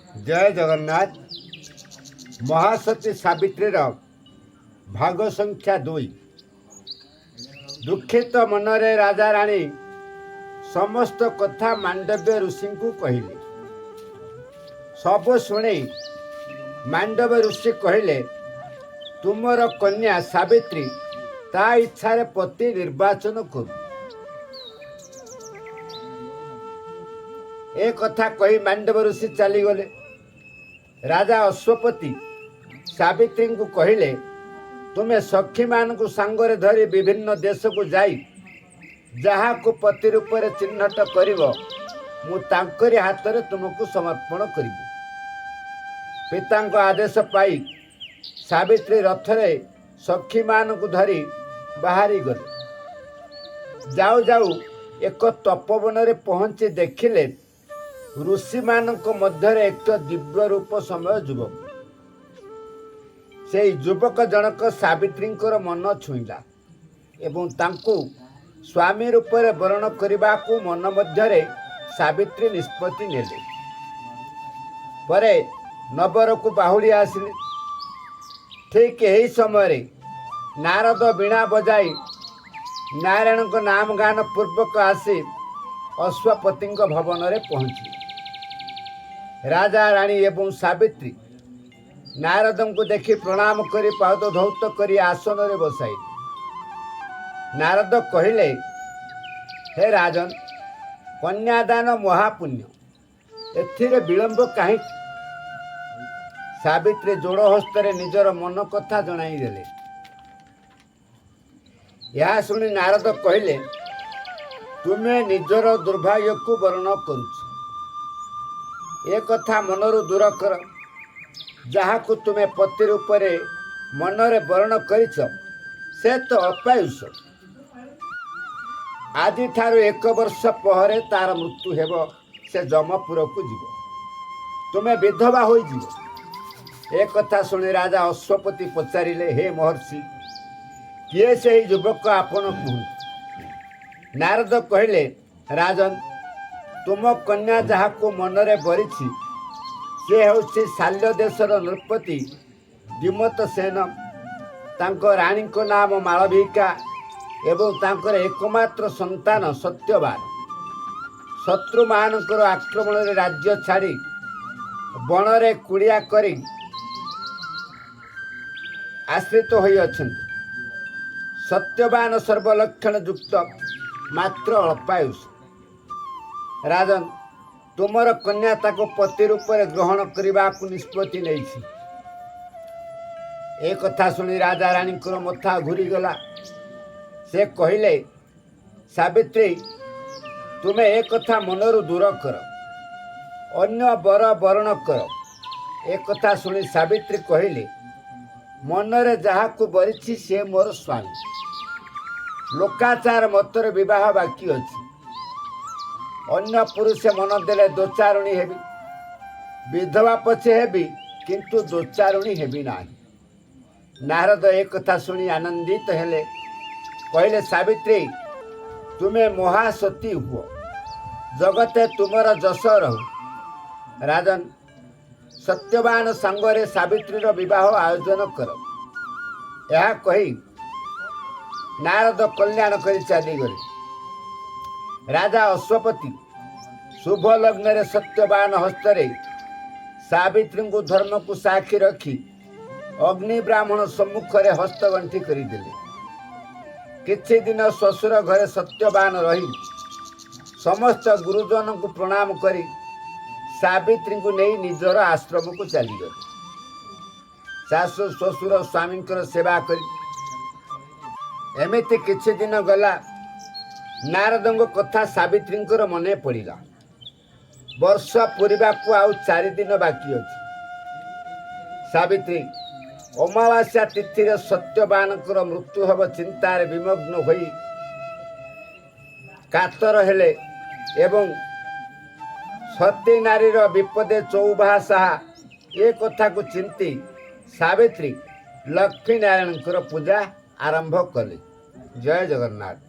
जय जगन्नाथ। महासती सावित्री भाग संख्या 2। दुखित मनरे राजा राणी समस्त कथा मांडव्य ऋषि को कहले। सब शुणी मांडव्य ऋषि कहले, तुमर कन्या सावित्री ता इच्छा पति निर्वाचन करू। ए कथा कही मांडव ऋषि चलीगले। राजा अश्वपति सावित्री को कहले, तुम्हें सखी मान को सांगरे धरी विभिन्न देश को जाई जहाँ को पति रूप में चिन्हट करिवो मु तांकरी हाथ में तुमको समर्पण करिबी। पिता आदेश पाई सावित्री रथरे सखी मान को धरी बाहरी गले। जाऊ जाऊ एक तपोवन में पहुंची देखिले ऋषि मानक मध्य एक दिव्य रूप समय युवक। से युवक जनक सावित्री मन छुईला एवं तांकु स्वामी रूप में वर्ण करने को मन मध्य सावित्री निष्पत्ति नेले। परे नबर को बाहुली आसिले। ठीक यही समय नारद वीणा बजाई नारायण को नाम गान पूर्वक आसी अश्वपति भवन में पहुँची। राजा राणी एवं सावित्री नारद को देखि प्रणाम करी पाद धौत करी आसन रे बसाई। नारद कहले, हे राजन, कन्यादान महापुण्य, एथिरे विलंब कहीं। सावित्री जोड़ हस्तर निजर मन कथा जणाई देले। यह शुणी नारद कहले, तुम्हें निजर दुर्भाग्य को वर्ण करुछ। ए कथा मनरु दूर कर। जहाँ को तुम्हें पति रूप मनरे वर्ण करिछ से तो अपायुष। आदि ठारू 1 वर्ष पहरे तार मृत्यु हेब। से जमपुर को जीव, तुम्हें विधवा हो जीव। ए कथा शुणी राजा अश्वपति पचारिले, हे महर्षि, किए से युवक आपण कहूँ। नारद कहले, राजन, तुम कन्या जहाँ को मनरे बरिछि से हूँ शाल्य देशर नृपति विमत सेन। तांको रानी को नाम मालविका एवं तांकर एकमात्र संतान सत्यवान। शत्रु मानकर आक्रमण रे राज्य छाड़ी बनरे कुड़िया करी आश्रित होई अछंती। सत्यवान सर्वलक्षण युक्त मात्र अल्पायुष। राजन, तुमर कन्या ताको पति रूप में ग्रहण करने को निष्पत्ति नहीं। ए कथा शुणी राजा रानी को मथा घूरीगला। से कहले, सावित्री, तुम्हें एक कथा मनरु दूर कर, अन्य बर वर्ण कर। एक कथा शुणी सावित्री कहले, मनरे जहाँ को बरिछि से मोर स्वामी। लोकाचार मतर विवाह बाकी अच्छी। अन्य पुरुष मन देले दोचारुणी हेबी। विधवा पछे हेबी किंतु दोचारुणी हेबी नाही। नारद एक कथा शुणी आनंदित हेले। कहले, सावित्री, तुम्हें महासती हुओ, जगते तुमर जश रहु। राजन, सत्यवान सांगरे सावित्री विवाह आयोजन कर। यह कही नारद कल्याण कर चलीगले। राजा अश्वपति शुभ लग्न रे सत्यवान हस्तरे सावित्री को धर्म को साक्षी रखी अग्नि ब्राह्मण सम्मुख रे हस्तगंठी करदेले। किछि दिन ससुर घरे सत्यवान रही समस्त गुरुजन को प्रणाम करी सावित्री को नहीं निजर आश्रम को चलीगले। सासु ससुर स्वामी सेवा करी एमिति किछि दिन गला। नारद कथा सावित्री मने पड़ा। वर्ष पूरा को आउ 4 दिन बाकी अच्छी। सावित्री अमावास्या तिथि सत्यवान मृत्यु हब चिंतार विमग्न होई कातर हेले एवं सती नारीर विपदे चौबाहा साहा ए कथा को चिंती सावित्री लक्ष्मी नारायण पूजा आरंभ कले। जय जगन्नाथ।